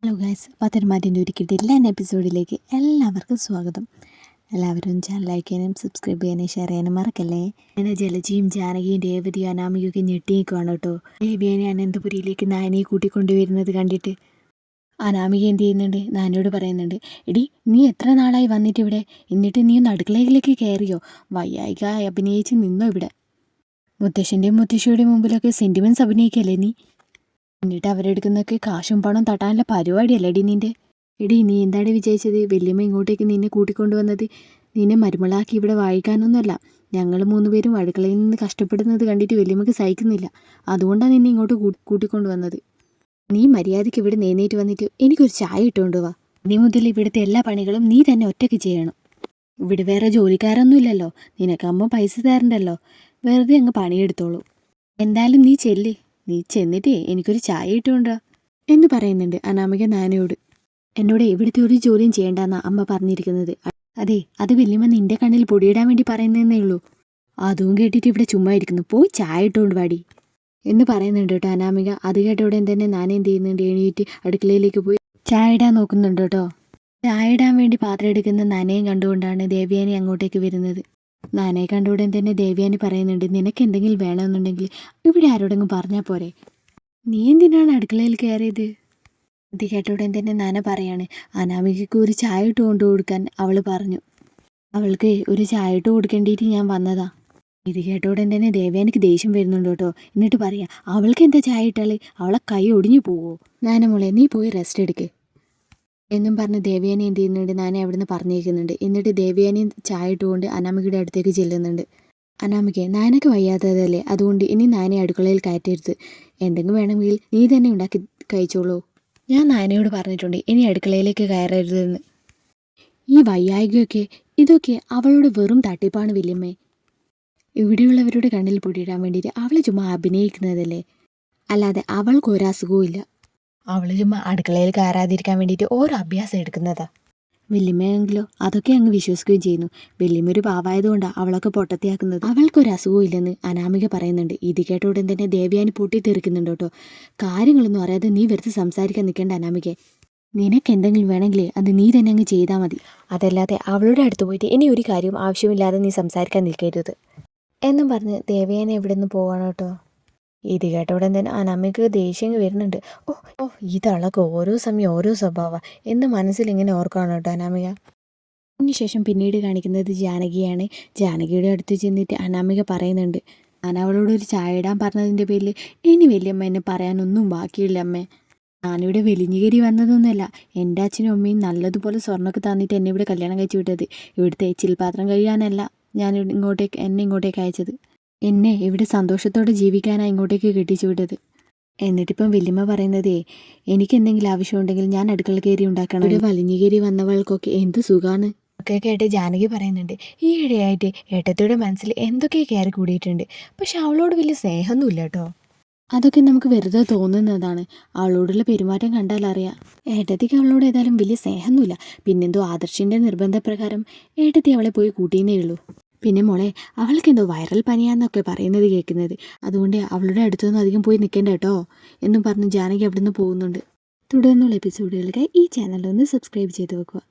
Hello guys, പത്തരമാറ്റിൻ്റെ ഒരിക്കലും എല്ലാ എപ്പിസോഡിലേക്ക് എല്ലാവർക്കും സ്വാഗതം. എല്ലാവരും ചാനൽ ലൈക്ക് ചെയ്യാനും സബ്സ്ക്രൈബ് ചെയ്യാനും ഷെയർ ചെയ്യാനും മറക്കല്ലേ. അങ്ങനെ ജലജിയും ജാനകിയും രേവതിയും അനാമികയൊക്കെ ഞെട്ടിയേക്കുവാണ് കേട്ടോ. ദേവിയേനെ അനന്തപുരിയിലേക്ക് നായനെ കൂട്ടിക്കൊണ്ടുവരുന്നത് കണ്ടിട്ട് അനാമിക എന്ത് ചെയ്യുന്നുണ്ട്, നാനോട് പറയുന്നുണ്ട്, എടി നീ എത്ര നാളായി വന്നിട്ട് ഇവിടെ, എന്നിട്ട് നീ ഒന്ന് അടുക്കളയിലേക്ക് കയറിയോ? വയ്യായിക അഭിനയിച്ച് നിന്നോ ഇവിടെ? മുത്തശ്ശൻ്റെയും മുത്തശ്ശിയുടെയും മുമ്പിലൊക്കെ സെൻറ്റിമെൻറ്റ്സ് അഭിനയിക്കല്ലേ നീ? എന്നിട്ട് അവരെടുക്കുന്നൊക്കെ കാശും പണം തട്ടാനുള്ള പരിപാടിയല്ലേ എടി നിൻ്റെ? എടി നീ എന്താണ് വിചാരിച്ചത്? വല്യമ്മ ഇങ്ങോട്ടേക്ക് നിന്നെ കൂട്ടിക്കൊണ്ടുവന്നത് നിന്നെ മരുമളാക്കി ഇവിടെ വാഴിക്കാനൊന്നുമല്ല. ഞങ്ങൾ 3 പേരും അടുക്കളയിൽ നിന്ന് കഷ്ടപ്പെടുന്നത് കണ്ടിട്ട് വല്യമ്മക്ക് സഹിക്കുന്നില്ല. അതുകൊണ്ടാണ് നിന്നെ ഇങ്ങോട്ട് കൂട്ടിക്കൊണ്ടുവന്നത്. നീ മര്യാദയ്ക്ക് ഇവിടെ നേനേറ്റ് വന്നിട്ട് എനിക്കൊരു ചായ ഇട്ടുകൊണ്ട് വാ. ഇനി മുതൽ ഇവിടുത്തെ എല്ലാ പണികളും നീ തന്നെ ഒറ്റയ്ക്ക് ചെയ്യണം. ഇവിടെ വേറെ ജോലിക്കാരൊന്നും ഇല്ലല്ലോ, നിനക്കമ്മ പൈസ തരണ്ടല്ലോ, വെറുതെ അങ്ങ് പണിയെടുത്തോളൂ. എന്തായാലും നീ ചെല്ല്, നീ ചെന്നിട്ടേ എനിക്കൊരു ചായ ഇട്ടുകൊണ്ടാ എന്ന് പറയുന്നുണ്ട് അനാമിക നാനയോട്. എന്നോട് ഇവിടുത്തെ ഒരു ജോലിയും ചെയ്യേണ്ടെന്നാ അമ്മ പറഞ്ഞിരിക്കുന്നത്. അതെ, അത് വല്യമ്മ നിന്റെ കണ്ണിൽ പൊടിയിടാൻ വേണ്ടി പറയുന്നതേ ഉള്ളൂ. അതും കേട്ടിട്ട് ഇവിടെ ചുമ്മാ ഇരിക്കുന്നു, പോയി ചായ ഇട്ടുകൊണ്ട് വാടി എന്ന് പറയുന്നുണ്ട് കേട്ടോ അനാമിക. അത് കേട്ട ഉടൻ തന്നെ നാന എന്ത് ചെയ്യുന്നുണ്ട്, എണീറ്റ് അടുക്കളയിലേക്ക് പോയി ചായ ഇടാൻ നോക്കുന്നുണ്ട് കേട്ടോ. ചായ ഇടാൻ വേണ്ടി പാത്രം എടുക്കുന്ന നാനയും കണ്ടുകൊണ്ടാണ് ദേവയാനി അങ്ങോട്ടേക്ക് വരുന്നത്. നാനയെ കണ്ടുടൻ തന്നെ ദേവയാനി പറയുന്നുണ്ട്, നിനക്ക് എന്തെങ്കിലും വേണമെന്നുണ്ടെങ്കിൽ ഇവിടെ ആരോടെങ്കിലും പറഞ്ഞാൽ പോരെ, നീ എന്തിനാണ് അടുക്കളയിൽ കയറിയത്? ഇത് കേട്ട ഉടൻ തന്നെ നാന പറയാണ്, അനാമികയ്ക്ക് ഒരു ചായ ഇട്ട് കൊണ്ടു കൊടുക്കാൻ അവൾ പറഞ്ഞു. അവൾക്ക് ഒരു ചായ ഇട്ട് കൊടുക്കേണ്ടിയിട്ട് ഞാൻ വന്നതാ. ഇത് കേട്ട ഉടൻ തന്നെ ദേവയാനിക്ക് ദേഷ്യം വരുന്നുണ്ട് കേട്ടോ. എന്നിട്ട് പറയാം, അവൾക്ക് എന്താ ചായ ഇട്ടാൽ അവളെ കൈ ഒടിഞ്ഞു പോവോ? നാനമോളെ, നീ പോയി റെസ്റ്റ് എടുക്ക് എന്നും പറഞ്ഞ് ദേവയാനി എന്ത് ചെയ്യുന്നുണ്ട്, നാനെ അവിടുന്ന് പറഞ്ഞേക്കുന്നുണ്ട്. എന്നിട്ട് ദേവയാനി ചായ ഇട്ടുകൊണ്ട് അനാമികയുടെ അടുത്തേക്ക് ചെല്ലുന്നുണ്ട്. അനാമികയെ, നാനക്ക് വയ്യാത്തതല്ലേ, അതുകൊണ്ട് ഇനി നാനെ അടുക്കളയിൽ കയറ്റരുത്. എന്തെങ്കിലും വേണമെങ്കിൽ നീ തന്നെ ഉണ്ടാക്കി കഴിച്ചോളൂ. ഞാൻ നാനയോട് പറഞ്ഞിട്ടുണ്ട് ഇനി അടുക്കളയിലേക്ക് കയറരുതെന്ന്. ഈ വയ്യായികയൊക്കെ ഇതൊക്കെ അവളുടെ വെറും തട്ടിപ്പാണ് വല്യമ്മേ. ഇവിടെയുള്ളവരുടെ കണ്ണിൽ പൊടിയിടാൻ വേണ്ടിയിട്ട് അവൾ ചുമ്മാ അഭിനയിക്കുന്നതല്ലേ, അല്ലാതെ അവൾക്ക് ഒരു അസുഖവും ഇല്ല. അവൾ ചുമ്മാ അടുക്കളയിൽ കയറാതിരിക്കാൻ വേണ്ടിയിട്ട് ഓരോ അഭ്യാസം എടുക്കുന്നതാ. വല്യമ്മയെങ്കിലോ അതൊക്കെ അങ്ങ് വിശ്വസിക്കുകയും ചെയ്യുന്നു. വല്യമ്മ ഒരു പാവായതുകൊണ്ടാണ് അവളൊക്കെ പൊട്ടത്തിയാക്കുന്നത്. അവൾക്കൊരു അസുഖവും ഇല്ലെന്ന് അനാമിക പറയുന്നുണ്ട്. ഇത് കേട്ട ഉടൻ തന്നെ ദേവയാനി പൊട്ടിത്തെറിക്കുന്നുണ്ട് കേട്ടോ. കാര്യങ്ങളൊന്നും അറിയാതെ നീ വെറുതെ സംസാരിക്കാൻ നിൽക്കേണ്ട അനാമികയെ. നിനക്ക് എന്തെങ്കിലും വേണമെങ്കിലേ അത് നീ തന്നെ അങ്ങ് ചെയ്താൽ മതി, അതല്ലാതെ അവളുടെ അടുത്ത് പോയിട്ട് ഇനി ഒരു കാര്യം ആവശ്യമില്ലാതെ നീ സംസാരിക്കാൻ നിൽക്കരുത് എന്നും പറഞ്ഞ് ദേവയാനി എവിടെ നിന്ന് പോവാണ് കേട്ടോ. ഇത് കേട്ട ഉടൻ തന്നെ അനാമികക്ക് ദേഷ്യം വരുന്നുണ്ട്. ഓ ഓ ഇതളക്ക് ഓരോ സമയം ഓരോ സ്വഭാവം എന്ന് മനസ്സിലിങ്ങനെ ഓർക്കുകയാണ് കേട്ടോ അനാമിക. അതിനുശേഷം പിന്നീട് കാണിക്കുന്നത് ജാനകിയാണ്. ജാനകിയുടെ അടുത്ത് ചെന്നിട്ട് അനാമിക പറയുന്നുണ്ട്, ഞാൻ അവളോട് ഒരു ചായ ഇടാൻ പറഞ്ഞതിൻ്റെ പേരിൽ ഇനി വല്യമ്മ എന്നെ പറയാനൊന്നും ബാക്കിയില്ല അമ്മേ. ഞാനിവിടെ വെലിഞ്ഞുകേരി വന്നതൊന്നുമല്ല. എൻ്റെ അച്ഛനും അമ്മയും നല്ലതുപോലെ സ്വർണ്ണമൊക്കെ തന്നിട്ട് എന്നെ ഇവിടെ കല്യാണം കഴിച്ചു വിട്ടത്. ഇവിടുത്തെ ചിൽപാത്രം കഴിയാനല്ല ഞാൻ എന്നെ ഇങ്ങോട്ടേക്ക് അയച്ചത്. എന്നെ ഇവിടെ സന്തോഷത്തോടെ ജീവിക്കാനാണ് ഇങ്ങോട്ടേക്ക് കെട്ടിച്ചു വിട്ടത്. എന്നിട്ടിപ്പം വല്യമ്മ പറയുന്നതേ, എനിക്ക് എന്തെങ്കിലും ആവശ്യമുണ്ടെങ്കിൽ ഞാൻ അടുക്കള കയറി ഉണ്ടാക്കണം. ഇവിടെ വലിഞ്ഞു കയറി വന്നവൾക്കൊക്കെ എന്ത് സുഖമാണ് ഒക്കെ കേട്ട് ജാനകി പറയുന്നുണ്ട്. ഈ ഇടയായിട്ട് ഏട്ടത്തിയുടെ മനസ്സിൽ എന്തൊക്കെ കയറി കൂടിയിട്ടുണ്ട്. പക്ഷെ അവളോട് വലിയ സ്നേഹമൊന്നുമില്ല കേട്ടോ. അതൊക്കെ നമുക്ക് വെറുതെ തോന്നുന്നതാണ്. അവളോടുള്ള പെരുമാറ്റം കണ്ടാൽ അറിയാം. ഏട്ടത്തിക്ക് അവളോട് ഏതായാലും വലിയ സ്നേഹമൊന്നുമില്ല. പിന്നെന്തോ ആദർശിൻ്റെ നിർബന്ധപ്രകാരം ഏട്ടത്തി അവളെ പോയി കൂട്ടിയെന്നേ ഉള്ളൂ. പിന്നെ മോളെ, അവൾക്കെന്തോ വൈറൽ പനിയാന്നൊക്കെ പറയുന്നത് കേൾക്കുന്നത്. അതുകൊണ്ട് അവളുടെ അടുത്തൊന്നും അധികം പോയി നിൽക്കേണ്ട കേട്ടോ എന്നും പറഞ്ഞ് ജാനകി അവിടെ നിന്ന് പോകുന്നുണ്ട്. തുടർന്നുള്ള എപ്പിസോഡുകൾക്ക് ഈ ചാനലൊന്ന് സബ്സ്ക്രൈബ് ചെയ്ത് വെക്കുക.